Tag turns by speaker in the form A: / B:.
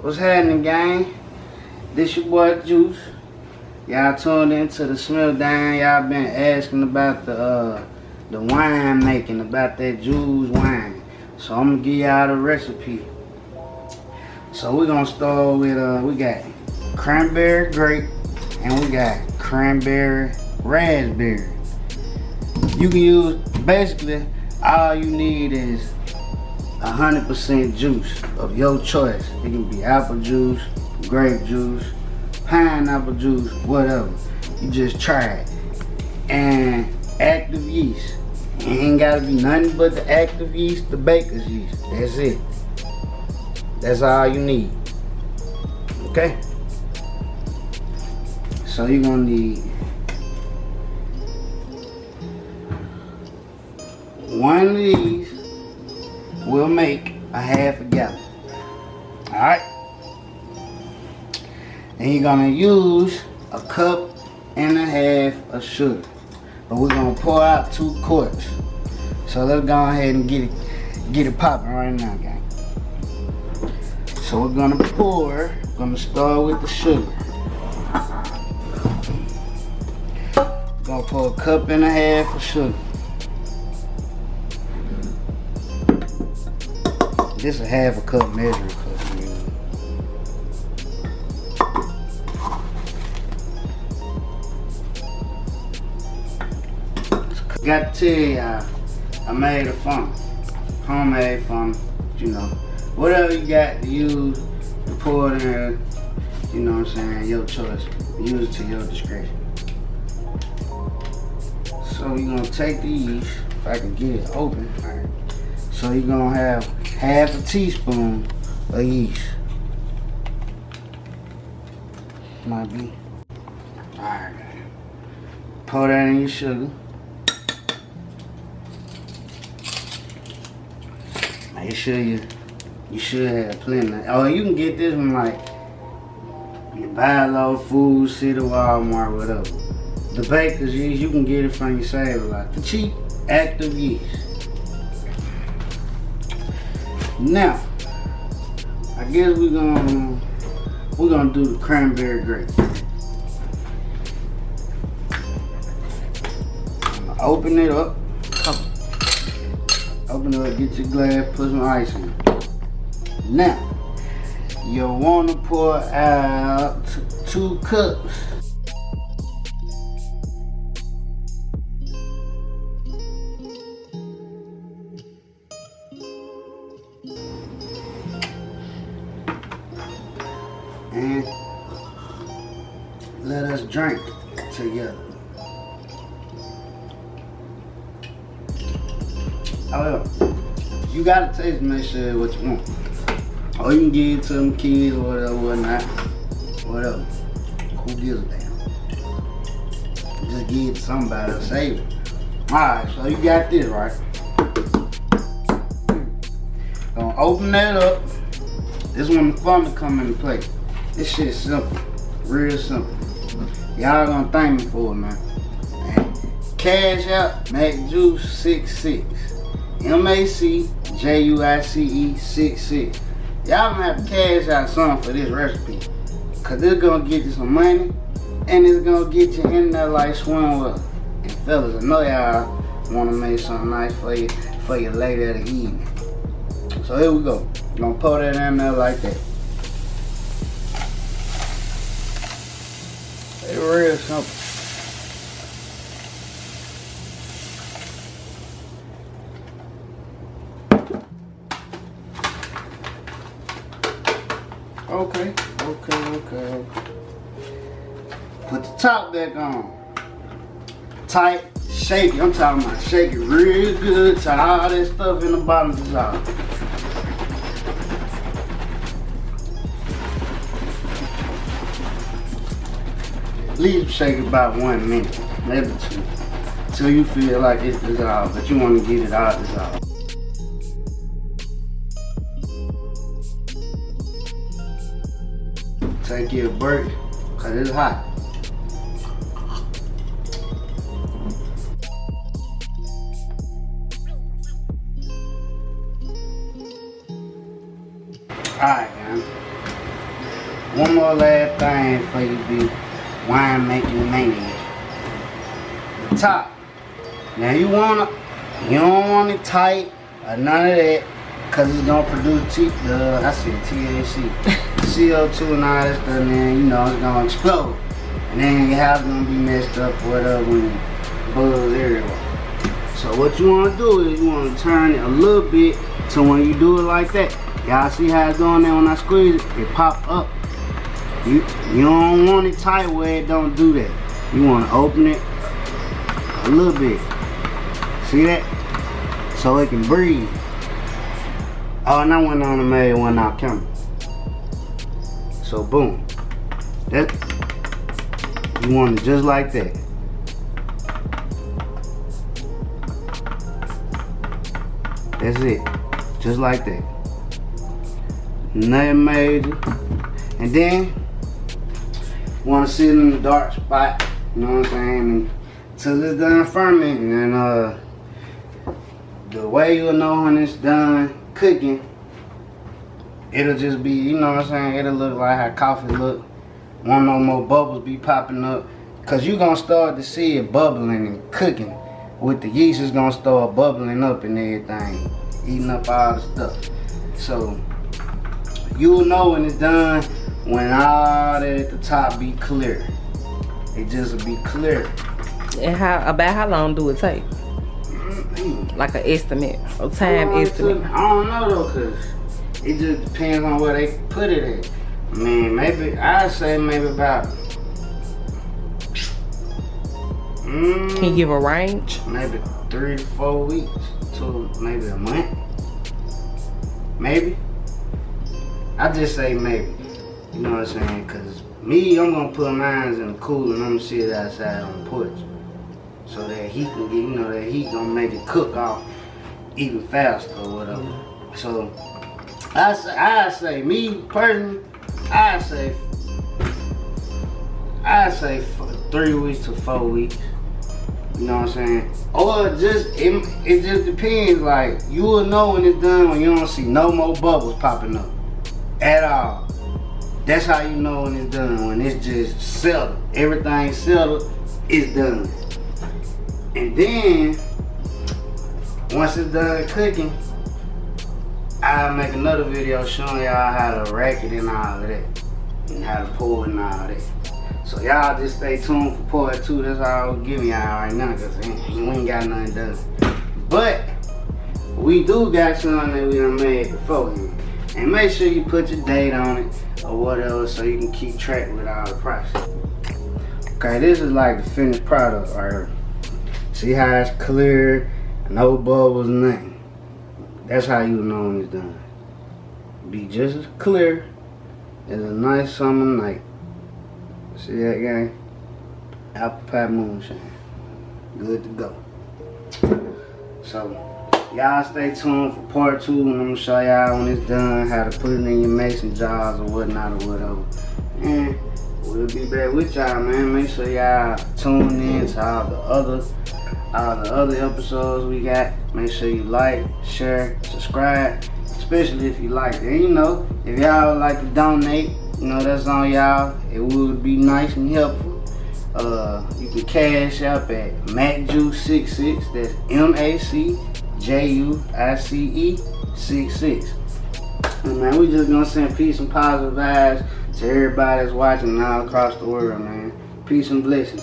A: What's happening, gang? This your boy Juice. Y'all tuned into the Smithdynasty. Y'all been asking about the wine making, about that Juice wine. So I'm gonna give y'all the recipe. So we're gonna start with we got cranberry grape and we got cranberry raspberry. You can use, basically all you need is 100% juice of your choice. It can be apple juice, grape juice, pineapple juice, whatever. You just try it. And active yeast. It ain't gotta be nothing but the active yeast, the baker's yeast. That's it. That's all you need. Okay? So you're gonna need one of these will make a half a gallon. Alright? And you're gonna use a cup and a half of sugar. But we're gonna pour out 2 quarts. So let's go ahead and get it popping right now, gang. So we're gonna start with the sugar. We're gonna pour a cup and a half of sugar. This is a half a cup measuring cup. Got to tell y'all, I made a funnel, homemade funnel, you know. Whatever you got to use to pour it in, you know what I'm saying, your choice. Use it to your discretion. So you're gonna take these, if I can get it open, all right. So you're gonna have half a teaspoon of yeast. Might be. Alright. Pour that in your sugar. Make sure you should have plenty. Oh, you can get this from like your Buy Low, Food City, Walmart, whatever. The baker's yeast, you can get it from your Save-A-Lot. The cheap active yeast. Now, I guess we're gonna do the cranberry grape. I'm gonna open it up. Open it up, get your glass, put some ice in it. Now, you'll want to pour out 2 cups. And let us drink together. Oh yeah, you gotta taste and make sure what you want. Or you can give it to them kids or whatever, whatnot. Whatever. Who gives a damn? Just give it to somebody to save it. Alright, so you got this, right? Gonna open that up. This is when the funnel come into play. This shit's simple. Real simple. Y'all gonna thank me for it, man. Cash out, MacJuice66. MacJuice 66. Y'all gonna have to cash out something for this recipe. Cause it's gonna get you some money and it's gonna get you in there like swim with. And fellas, I know y'all wanna make something nice for you later in the evening. So here we go. Gonna pour that in there like that. It's real simple. Okay. Put the top back on. Tight, shake it. I'm talking about shake it real good till all that stuff in the bottom is out. At least shake it about 1 minute, maybe 2, till you feel like it's dissolved, but you want to get it all dissolved. Take you a break, cause it's hot. Alright, man. one more last thing for you be wine making maniac. The top. Now you don't want it tight or none of that, cause it's gonna produce THC, CO2 and all that stuff, and then you know it's gonna explode, and then your house gonna be messed up or whatever when it buzz everywhere. So what you wanna do is you wanna turn it a little bit, so when you do it like that, y'all see how it's going there when I squeeze it, it pop up. You don't want it tight where it don't do that. You wanna open it a little bit. See that? So it can breathe. Oh, and I went on and made one off camera. So boom. That you want it just like that. That's it. Just like that. Nothing major. And then wanna sit in the dark spot, you know what I'm saying? Until it's done fermenting, and the way you'll know when it's done cooking, it'll just be, you know what I'm saying, it'll look like how coffee look. Won't no more bubbles be popping up, cause you gonna start to see it bubbling and cooking. With the yeast, it's gonna start bubbling up and everything, eating up all the stuff. So you'll know when it's done when all that at the top be clear. It just will be clear.
B: And about how long do it take? Like an estimate, or time estimate?
A: I don't know though, cause it just depends on where they put it at. I mean, maybe I'd say maybe about.
B: Can you give a range?
A: Maybe 3 to 4 weeks to maybe a month. Maybe. I just say maybe. You know what I'm saying? Cause me, I'm gonna put mine in the cooler and I'm gonna sit outside on the porch. So that heat can get, you know, that heat gonna make it cook off even faster or whatever. So I say me personally, I say 3 weeks to 4 weeks. You know what I'm saying? Or just it just depends. Like you will know when it's done when you don't see no more bubbles popping up at all. That's how you know when it's done, when it's just settled. Everything settled, it's done. And then, once it's done cooking, I'll make another video showing y'all how to rack it and all of that. And how to pour it and all that. So y'all just stay tuned for part 2. That's all I'm giving y'all right now, because we ain't got nothing done. But, we do got something that we done made beforehand. And make sure you put your date on it or whatever so you can keep track with all the prices. Okay, this is like the finished product right here. See how it's clear, no bubbles, nothing. That's how you know when it's done. Be just as clear as a nice summer night. See that, gang? Apple pie moonshine. Good to go. So, y'all stay tuned for part 2, and I'm gonna show y'all when it's done how to put it in your mason jars or whatnot or whatever. And we'll be back with y'all, man. Make sure y'all tune in to all the other episodes we got. Make sure you like, share, subscribe, especially if you like it. And you know, if y'all would like to donate, you know, that's on y'all. It would be nice and helpful. You can cash up at MacJuice66. That's MacJuice66. And man, we just gonna send peace and positive vibes to everybody that's watching all across the world, man. Peace and blessings.